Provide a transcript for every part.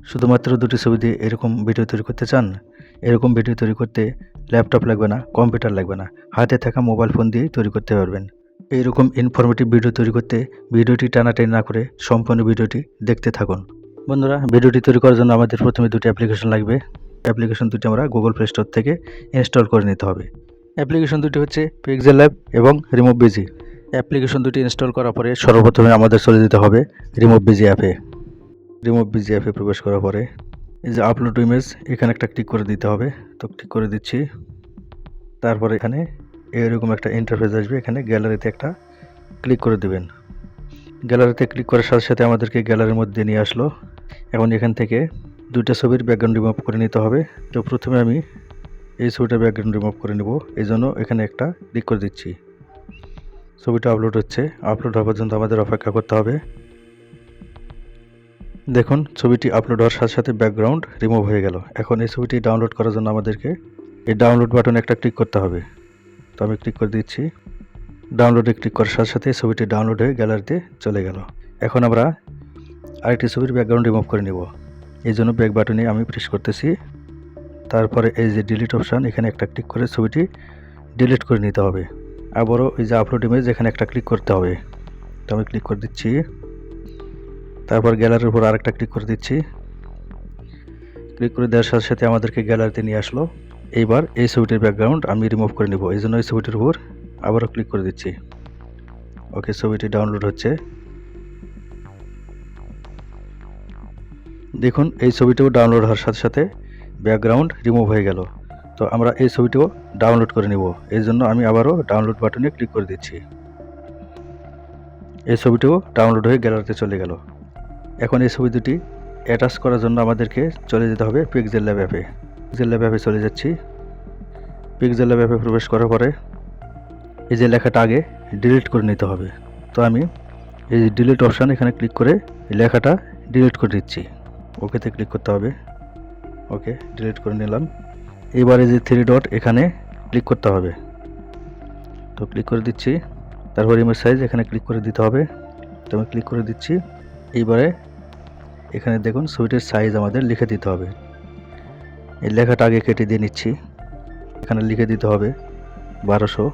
শুধুমাত্র দুটি ছবি দিয়ে এরকম ভিডিও তৈরি করতে চান? এরকম ভিডিও তৈরি করতে ল্যাপটপ লাগবে না, কম্পিউটার লাগবে না। হাতে থাকা মোবাইল ফোন দিয়েই তৈরি করতে পারবেন। এইরকম ইনফরমেটিভ ভিডিও তৈরি করতে ভিডিওটি টানাটানি না করে সম্পূর্ণ ভিডিওটি দেখতে থাকুন। বন্ধুরা, ভিডিওটি তৈরি করার জন্য আমাদের প্রথমে দুটি অ্যাপ্লিকেশন লাগবে। অ্যাপ্লিকেশন দুটি আমরা গুগল প্লে স্টোর থেকে ইনস্টল করে নিতে হবে। অ্যাপ্লিকেশন দুটি হচ্ছে পিক্সেল ল্যাব এবং রিমুভ বিজি। অ্যাপ্লিকেশন দুটি ইনস্টল করার পরে সর্বপ্রথমে আমাদের চলে যেতে হবে রিমুভ বিজি অ্যাপে। রিমুভ বিজি অ্যাপে প্রবেশ করার পরে এই যে আপলোড ইমেজ, এখানে একটা ক্লিক করে দিতে হবে। তো ক্লিক করে দিচ্ছি। তারপরে এখানে এরকম একটা ইন্টারফেস আসবে, এখানে গ্যালারিতে একটা ক্লিক করে দেবেন। গ্যালারিতে ক্লিক করার সাথে সাথে আমাদেরকে গ্যালারির মধ্যে নিয়ে আসলো। এখন এখান থেকে দুইটা ছবির ব্যাকগ্রাউন্ড রিমুভ করে নিতে হবে। তো প্রথমে আমি এই ছবিটার ব্যাকগ্রাউন্ড রিমুভ করে নেব, এই জন্য এখানে একটা ক্লিক করে দিচ্ছি। ছবিটা আপলোড হচ্ছে, আপলোড হওয়া পর্যন্ত আমাদের অপেক্ষা করতে হবে। দেখুন, ছবিটি আপলোড হওয়ার সাথে সাথে ব্যাকগ্রাউন্ড রিমুভ হয়ে গেল। এখন এই ছবিটি ডাউনলোড করার জন্য আমাদেরকে এই ডাউনলোড বাটনে একটা ক্লিক করতে হবে। তো আমি ক্লিক করে দিচ্ছি। ডাউনলোডে ক্লিক করার সাথে সাথে ছবিটি ডাউনলোড হয়ে গ্যালারিতে চলে গেল। এখন আমরা আরেকটি ছবির ব্যাকগ্রাউন্ড রিমুভ করে নেব। এই জন্য ব্যাক বাটনে আমি প্রেস করতেছি। তারপরে এই যে ডিলিট অপশান, এখানে একটা ক্লিক করে ছবিটি ডিলিট করে নিতে হবে। আবারও এই যে আপলোড ইমেজ, এখানে একটা ক্লিক করতে হবে। তো আমি ক্লিক করে দিচ্ছি। তারপর গ্যালারির উপর আরেকটা ক্লিক করে দিচ্ছি। ক্লিক করে দেওয়ার সাথে সাথে আমাদেরকে গ্যালারিতে নিয়ে আসলো। এইবার এই ছবিটির ব্যাকগ্রাউন্ড আমি রিমুভ করে নেব, এই জন্য এই ছবিটির উপর আবারও ক্লিক করে দিচ্ছি। ওকে, ছবিটি ডাউনলোড হচ্ছে। দেখুন, এই ছবিটিও ডাউনলোড হওয়ার সাথে সাথে ব্যাকগ্রাউন্ড রিমুভ হয়ে গেল। তো আমরা এই ছবিটিও ডাউনলোড করে নেব, এই জন্য আমি আবারও ডাউনলোড বাটনে ক্লিক করে দিচ্ছি। এই ছবিটিও ডাউনলোড হয়ে গ্যালারিতে চলে গেল। এখন এই ছবি দুটি অ্যাটাচ করার জন্য আমাদেরকে চলে যেতে হবে পিক্সেল ল্যাব অ্যাপে। পিক্সেল ল্যাব অ্যাপে চলে যাচ্ছি। পিক্সেল ল্যাব অ্যাপে প্রবেশ করার পরে এই যে লেখাটা আগে ডিলিট করে নিতে হবে। তো আমি এই যে ডিলিট অপশান, এখানে ক্লিক করে এই লেখাটা ডিলিট করে দিচ্ছি। ওকেতে ক্লিক করতে হবে। ওকে, ডিলিট করে নিলাম। এবারে যে থ্রি ডট, এখানে ক্লিক করতে হবে। তো ক্লিক করে দিচ্ছি। তারপর ইমেজ সাইজ, এখানে ক্লিক করে দিতে হবে। তো আমি ক্লিক করে দিচ্ছি। এইবারে এখানে দেখুন, ছবিটির সাইজ আমাদের লিখে দিতে হবে। এই লেখাটা আগে কেটে দিয়ে নিচ্ছি। এখানে লিখে দিতে হবে 1200,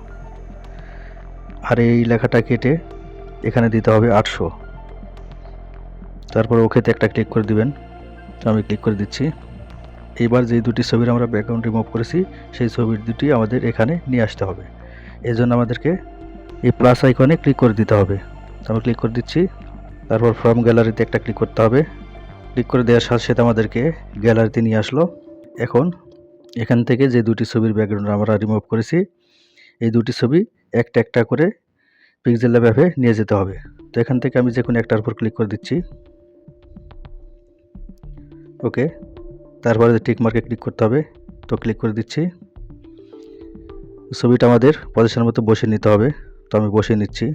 আর এই লেখাটা কেটে এখানে দিতে হবে 800। তারপর ওকেতে একটা ক্লিক করে দিবেন। তো আমি ক্লিক করে দিচ্ছি। এইবার যে দুটি ছবির আমরা ব্যাকগ্রাউন্ড রিমুভ করেছি, সেই ছবির দুটি আমাদের এখানে নিয়ে আসতে হবে। এই জন্য আমাদেরকে এই প্লাস আইকনে ক্লিক করে দিতে হবে। তো আমি ক্লিক করে দিচ্ছি। তারপর ফ্রম গ্যালারিতে একটা ক্লিক করতে হবে। ক্লিক করে দেওয়ার সাথে সাথে আমাদেরকে গ্যালারিতে নিয়ে আসলো। এখন এখান থেকে যে দুটি ছবির ব্যাকগ্রাউন্ড আমরা রিমুভ করেছি, এই দুটি ছবি একটা একটা করে পিক্সেল ল্যাব অ্যাপে নিয়ে যেতে হবে। তো এখান থেকে আমি যে কোনো একটার উপর ক্লিক করে দিচ্ছি। ওকে, তারপরে টিক মার্কে ক্লিক করতে হবে। তো ক্লিক করে দিচ্ছি। ছবিটা আমাদের পজিশনের মতো বসিয়ে নিতে হবে। তো আমি বসিয়ে নিচ্ছি।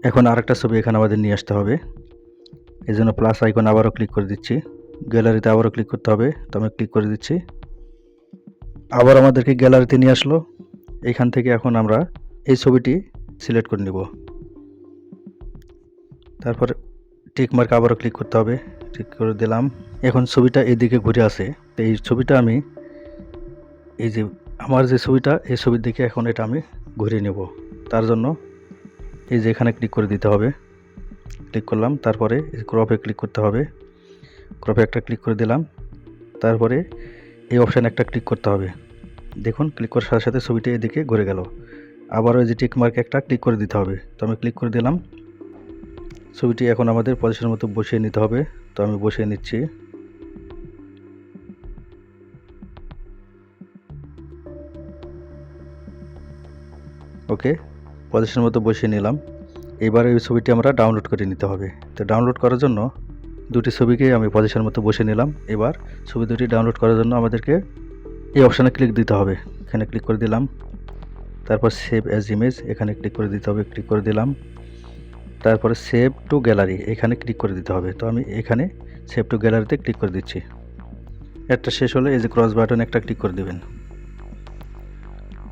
এখন আরেকটা ছবি এখানে আমাদের নিয়ে আসতে হবে, এই জন্য প্লাস আইকন আবারও ক্লিক করে দিচ্ছি। গ্যালারিতে আবারও ক্লিক করতে হবে। তো আমি ক্লিক করে দিচ্ছি। আবার আমাদেরকে গ্যালারিতে নিয়ে আসলো। এইখান থেকে এখন আমরা এই ছবিটি সিলেক্ট করে নিব। তারপর টিক মার্ক আবারও ক্লিক করতে হবে। ক্লিক করে দিলাম। এখন ছবিটা এদিকে ঘুরে আসে। এই ছবিটা আমি এই যে আমার যে ছবিটা, এই ছবির দিকে এখন এটা আমি ঘুরিয়ে নেব। তার জন্য এই যে এখানে ক্লিক করে দিতে হবে। ক্লিক করলাম। তারপরে ক্রপে ক্লিক করতে হবে। ক্রপে একটা ক্লিক করে দিলাম। তারপরে এই অপশানে একটা ক্লিক করতে হবে। দেখুন, ক্লিক করার সাথে সাথে ছবিটি এদিকে ঘুরে গেল। আবারও এই যে টিক মার্কে একটা ক্লিক করে দিতে হবে। তো আমি ক্লিক করে দিলাম। ছবিটি এখন আমাদের পজিশনের মতো বসিয়ে নিতে হবে। তো আমি বসিয়ে নিচ্ছি। ওকে, পজিশনের মতো বসিয়ে নিলাম। এবার এই ছবিটি আমরা ডাউনলোড করে নিতে হবে। তো ডাউনলোড করার জন্য দুটি ছবিকে আমি পজিশনের মতো বসিয়ে নিলাম। এবার ছবি দুটি ডাউনলোড করার জন্য আমাদেরকে এই অপশানে ক্লিক দিতে হবে। এখানে ক্লিক করে দিলাম। তারপর সেভ অ্যাজ ইমেজ, এখানে ক্লিক করে দিতে হবে। ক্লিক করে দিলাম। তারপরে সেভ টু গ্যালারি, এখানে ক্লিক করে দিতে হবে। তো আমি এখানে সেভ টু গ্যালারিতে ক্লিক করে দিচ্ছি। একটা শেষ হলে এই যে ক্রস বাটনে একটা ক্লিক করে দিবেন।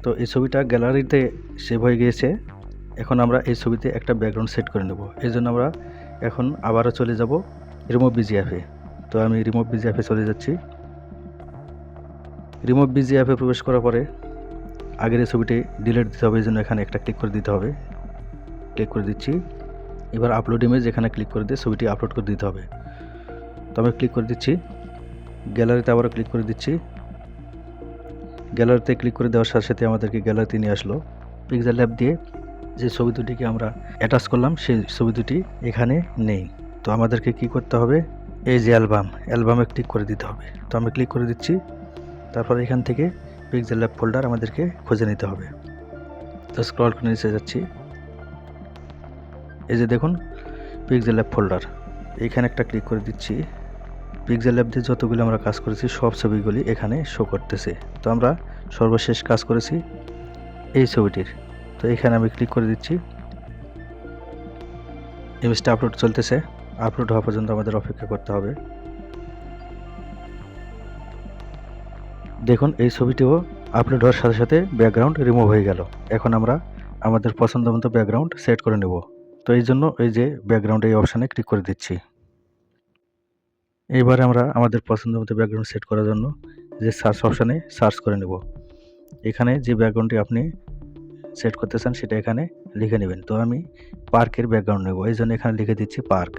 তো এই ছবিটা গ্যালারিতে সেভ হয়ে গিয়েছে। এখন আমরা এই ছবিতে একটা ব্যাকগ্রাউন্ড সেট করে নেব। এই জন্য আমরা এখন আবারও চলে যাব রিমুভ বিজিএফে। তো আমি রিমুভ বিজিএফে চলে যাচ্ছি। রিমুভ বিজিএফে প্রবেশ করার পরে আগের এই ছবিটি ডিলিট দিতে হবে, এই জন্য এখানে একটা ক্লিক করে দিতে হবে। ক্লিক করে দিচ্ছি। এবার আপলোড ইমেজ এখানে ক্লিক করে দিয়ে ছবিটি আপলোড করে দিতে হবে। তো আমি ক্লিক করে দিচ্ছি। গ্যালারিতে আবারও ক্লিক করে দিচ্ছি। গ্যালারিতে ক্লিক করে দেওয়ার সাথে সাথে আমাদেরকে গ্যালারিতে নিয়ে আসলো। পিক্সেল ল্যাব দিয়ে যে ছবি দুটিকে আমরা অ্যাটাচ করলাম সেই ছবি দুটি এখানে নেই। তো আমাদেরকে কি করতে হবে, এই যে অ্যালবামে ক্লিক করে দিতে হবে। তো আমি ক্লিক করে দিচ্ছি। তারপর এখান থেকে পিক্সেল ল্যাব ফোল্ডার আমাদেরকে খুঁজে নিতে হবে। তো স্ক্রল করে নিচে যাচ্ছি। এই যে দেখুন পিক্সেল ল্যাব ফোল্ডার, এইখানে একটা ক্লিক করে দিচ্ছি। পিক্সেল ল্যাব দিয়ে যতগুলো আমরা কাজ করেছি সব ছবিগুলি এখানে শো করতেছে। তো আমরা সর্বশেষ কাজ করেছি এই ছবিটির। তো এখানে আমি ক্লিক করে দিচ্ছি। ইমেজটা আপলোড চলতেছে। আপলোড হওয়া পর্যন্ত আমাদের অপেক্ষা করতে হবে। দেখুন এই ছবিটিও আপলোড হওয়ার সাথে সাথে ব্যাকগ্রাউন্ড রিমুভ হয়ে গেল। এখন আমরা আমাদের পছন্দ মতো ব্যাকগ্রাউন্ড সেট করে নেব। তো এই জন্য এই যে ব্যাকগ্রাউন্ড এই অপশানে ক্লিক করে দিচ্ছি। এবার আমরা আমাদের পছন্দ মতো ব্যাকগ্রাউন্ড সেট করার জন্য যে সার্চ অপশানে সার্চ করে নেব। এখানে যে ব্যাকগ্রাউন্ডটি আপনি সেট করতে চান সেটা এখানে লিখে নেবেন। তো আমি পার্কের ব্যাকগ্রাউন্ড নেব, এই জন্য এখানে লিখে দিচ্ছি পার্ক।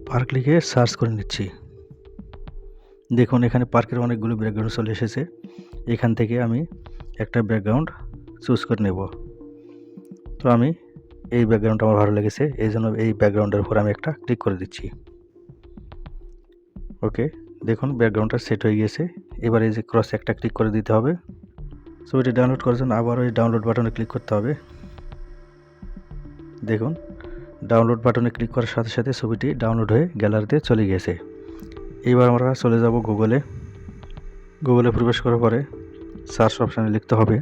পার্ক লিখে সার্চ করে নিচ্ছি। দেখুন এখানে পার্কের অনেকগুলো ব্যাকগ্রাউন্ড চলে এসেছে। এখান থেকে আমি একটা ব্যাকগ্রাউন্ড চুজ করে নেব। তো আমি এই ব্যাকগ্রাউন্ডটা আমার ভালো লেগেছে, এই জন্য এই ব্যাকগ্রাউন্ডের উপর আমি একটা ক্লিক করে দিচ্ছি। ওকে, দেখুন ব্যাকগ্রাউন্ডটা সেট হয়ে গিয়েছে। এবার এই যে ক্রসে একটা ক্লিক করে দিতে হবে। ছবিটি ডাউনলোড করার জন্য আবার ওই ডাউনলোড বাটনে ক্লিক করতে হবে। দেখুন ডাউনলোড বাটনে ক্লিক করার সাথে সাথে ছবিটি ডাউনলোড হয়ে গ্যালারিতে চলে গিয়েছে। এবার আমরা চলে যাব গুগলে প্রবেশ করার পরে সার্চ অপশানে লিখতে হবে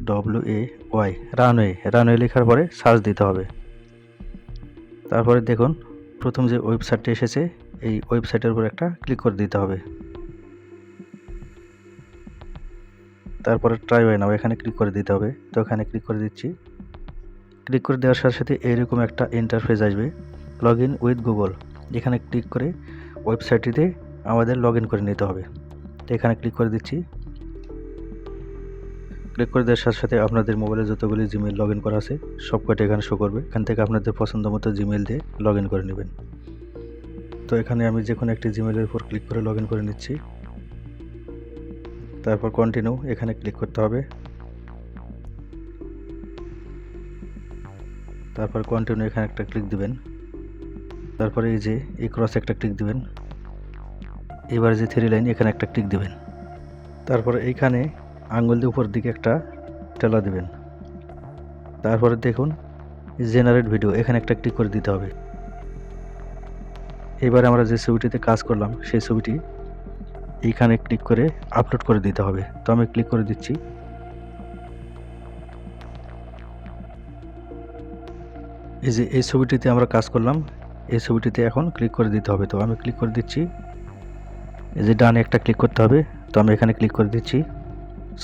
RUNWAY, রানওয়ে লেখার পরে সার্চ দিতে হবে। তারপরে দেখুন প্রথম যে ওয়েবসাইটটি এসেছে এই ওয়েবসাইটের উপর একটা ক্লিক করে দিতে হবে। তারপরে ট্রাই নাও এখানে ক্লিক করে দিতে হবে। তো এখানে ক্লিক করে দিচ্ছি। ক্লিক করে দেওয়ার সাথে সাথে এইরকম একটা ইন্টারফেস আসবে, লগ ইন উইথ গুগল। এখানে ক্লিক করে ওয়েবসাইটটিতে আমাদের লগ ইন করে নিতে হবে। তো এখানে ক্লিক করে দিচ্ছি। ক্লিক করে দেওয়ার সাথে সাথে আপনাদের মোবাইলে যতগুলি জিমেল লগ ইন করা আছে সব কয়টা এখানে শো করবে। এখান থেকে আপনাদের পছন্দ মতো জিমেল দিয়ে লগ ইন করে নেবেন। তো এখানে আমি যে কোনো একটি জিমেলের উপর ক্লিক করে লগ ইন করে নিচ্ছি। তারপর কন্টিনিউ এখানে ক্লিক করতে হবে। তারপর কন্টিনিউ এখানে একটা ক্লিক দিবেন। তারপরে এই যে এই ক্রসে একটা ক্লিক দিবেন। এবার যে থ্রি লাইন এখানে একটা ক্লিক দিবেন। তারপরে এইখানে আঙ্গুল দিয়ে উপর দিকে একটা টেলা দিবেন। তারপরে দেখুন জেনারেট ভিডিও এখানে একটা ক্লিক করে দিতে হবে। এবার আমরা যে ছবিটিতে কাজ করলাম সেই ছবিটি এইখানে ক্লিক করে আপলোড করে দিতে হবে। তো আমি ক্লিক করে দিচ্ছি। এই যে এই ছবিটিতে আমরা কাজ করলাম এই ছবিটিতে এখন ক্লিক করে দিতে হবে। তো আমি ক্লিক করে দিচ্ছি। এই যে ডানে একটা ক্লিক করতে হবে। তো আমি এখানে ক্লিক করে দিচ্ছি।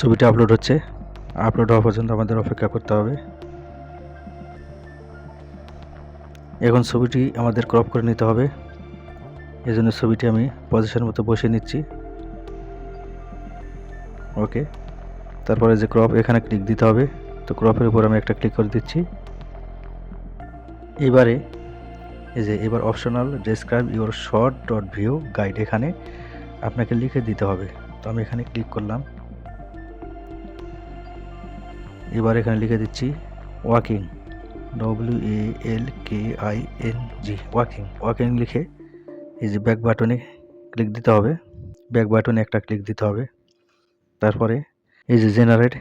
ছবিটি আপলোড হচ্ছে। আপলোড হওয়া পর্যন্ত আমাদের অপেক্ষা করতে হবে। এখন ছবিটি আমাদের ক্রপ করে নিতে হবে। এই জন্য ছবিটি আমি পজিশন মতো বসিয়ে নিচ্ছি। ওকে, তারপরে যে ক্রপ এখানে ক্লিক দিতে হবে। তো ক্রপের উপর আমি একটা ক্লিক করে দিচ্ছি। এবারে এই যে এবার optional describe your short dot view guide এখানে আপনাকে লিখে দিতে হবে। তো আমি এখানে ক্লিক করলাম। এবার এখানে লিখে দিচ্ছি ওয়াকিং, WALKING, ওয়াকিং লিখে এই যে ব্যাক বাটনে ক্লিক দিতে হবে। ব্যাক বাটনে একটা ক্লিক দিতে হবে। তারপরে এই যে জেনারেট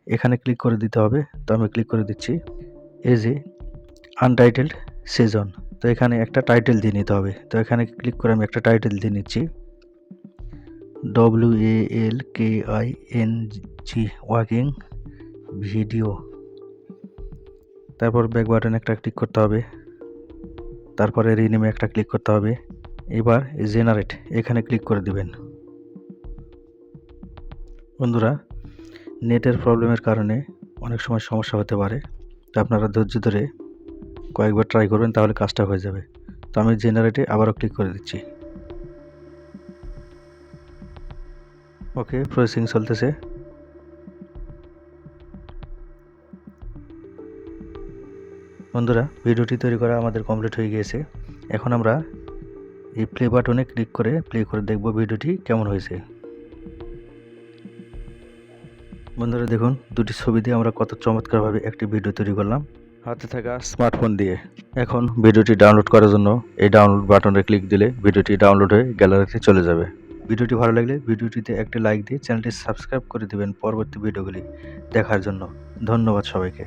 এখানে ক্লিক করে দিতে হবে। তো আমি ক্লিক করে দিচ্ছি। এই যে আনটাইটেলড সিজন, তো এখানে একটা টাইটেল দিয়ে নিতে হবে। তো এখানে ক্লিক করে আমি একটা টাইটেল দিয়ে নিচ্ছি WALKING, ওয়াকিং ভিডিও। তারপর ব্যাক বাটনে একটা ক্লিক করতে হবে। তারপরে রিনেমে একটা ক্লিক করতে হবে। এবার জেনারেট এখানে ক্লিক করে দিবেন। বন্ধুরা, নেটের প্রবলেমের কারণে অনেক সময় সমস্যা হতে পারে, তো আপনারা ধৈর্য ধরে কয়েকবার ট্রাই করবেন, তাহলে কাজটা হয়ে যাবে। তো আমি জেনারেটে আবারও ক্লিক করে দিচ্ছি। ওকে, প্রসেসিং চলতেছে। বন্ধুরা, ভিডিওটি তৈরি করা আমাদের কমপ্লিট হয়ে গিয়েছে। এখন আমরা এই প্লে বাটনে ক্লিক করে প্লে করে দেখব ভিডিওটি কেমন হয়েছে। বন্ধুরা দেখুন, দুটি ছবি দিয়ে আমরা কত চমৎকারভাবে একটি ভিডিও তৈরি করলাম হাতে থাকা স্মার্টফোন দিয়ে। এখন ভিডিওটি ডাউনলোড করার জন্য এই ডাউনলোড বাটনে ক্লিক দিলে ভিডিওটি ডাউনলোড হয়ে গ্যালারিতে চলে যাবে। ভিডিওটি ভালো লাগলে ভিডিওটিতে একটি লাইক দিয়ে চ্যানেলটি সাবস্ক্রাইব করে দিবেন পরবর্তী ভিডিওগুলি দেখার জন্য। ধন্যবাদ সবাইকে।